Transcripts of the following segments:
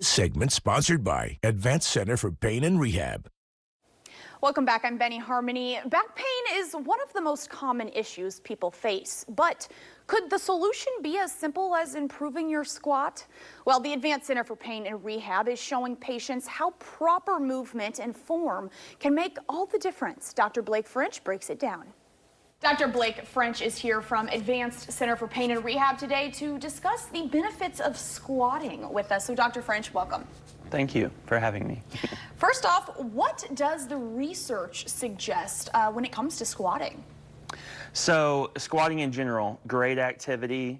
Segment sponsored by Advanced Center for Pain and Rehab. Welcome back. I'm Benny Harmony. Back pain is one of the most common issues people face, but could the solution be as simple as improving your squat? Well, the Advanced Center for Pain and Rehab is showing patients how proper movement and form can make all the difference. Dr. Blake French breaks it down. Dr. Blake French is here from Advanced Center for Pain and Rehab today to discuss the benefits of squatting with us. So Dr. French, welcome. Thank you for having me. First off, what does the research suggest when it comes to squatting? So squatting in general, great activity,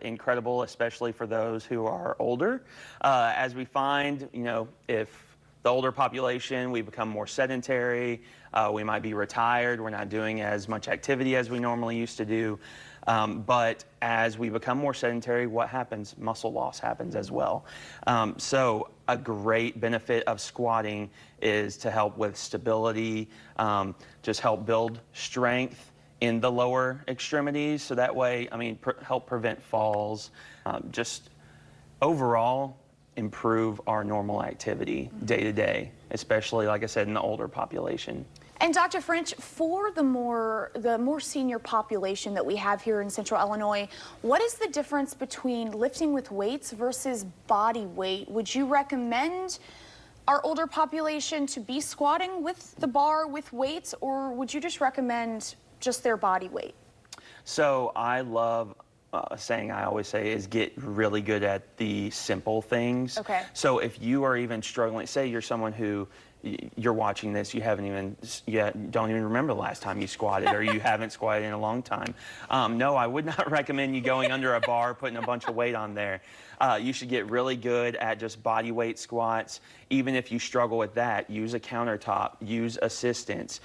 incredible, especially for those who are older. As we find, if the older population, we become more sedentary, we might be retired, we're not doing as much activity as we normally used to do. But as we become more sedentary, what happens? Muscle loss happens as well. So a great benefit of squatting is to help with stability, just help build strength in the lower extremities. So that way, help prevent falls, just overall improve our normal activity day to day, especially, like I said, in the older population. And Dr. French, for the more senior population that we have here in Central Illinois, what is the difference between lifting with weights versus body weight? Would you recommend our older population to be squatting with the bar with weights, or would you just recommend just their body weight? So I love saying I always say is get really good at the simple things. Okay. So if you are even struggling, say you're someone who you're watching this, you don't even remember the last time you squatted, or you haven't squatted in a long time. No, I would not recommend you going under a bar, putting a bunch of weight on there. You should get really good at just body weight squats. Even if you struggle with that, use a countertop, use assistance,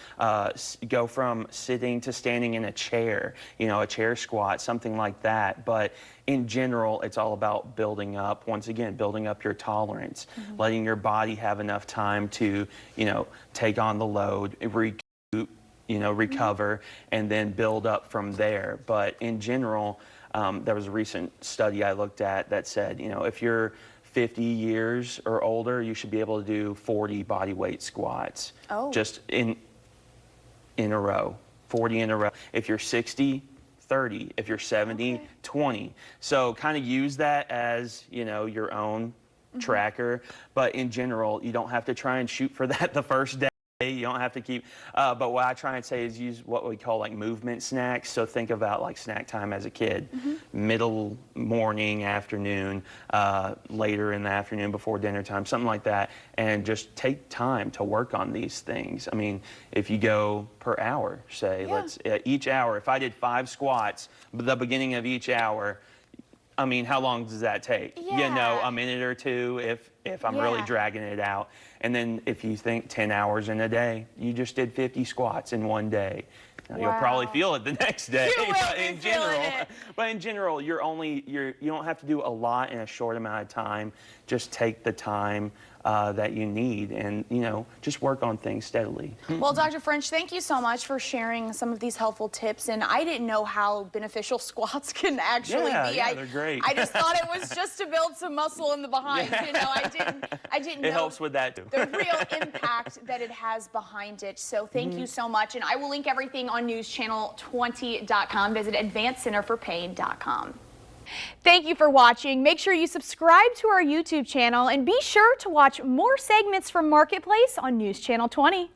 go from sitting to standing in a chair, a chair squat, something like that. But in general, it's all about building up, once again, building up your tolerance, letting your body have enough time to, take on the load, recoup, recover, and then build up from there. But in general, there was a recent study I looked at that said, if you're 50 years or older, you should be able to do 40 body weight squats. Oh. Just in a row, 40 in a row. If you're 60, 30. If you're 70, okay. 20. So kind of use that as, your own tracker. But in general, you don't have to try and shoot for that the first day. You don't have to keep, but what I try and say is use what we call like movement snacks. So think about like snack time as a kid, middle morning, afternoon, later in the afternoon before dinner time, something like that. And just take time to work on these things. If you go per hour, say, each hour, if I did 5 squats, the beginning of each hour, how long does that take? Yeah. A minute or two if I'm really dragging it out. And then if you think 10 hours in a day, you just did 50 squats in one day. Now, you'll probably feel it the next day. You will But in general, you don't have to do a lot in a short amount of time. Just take the time that you need and, just work on things steadily. Well, Dr. French, thank you so much for sharing some of these helpful tips. And I didn't know how beneficial squats can actually be. Yeah, they're great. I just thought it was just to build some muscle in the behind. I didn't know it helps with that too. The real impact that it has behind it. So thank you so much. And I will link everything on newschannel20.com. Visit advancedcenterforpain.com. Thank you for watching. Make sure you subscribe to our YouTube channel and be sure to watch more segments from Marketplace on News Channel 20.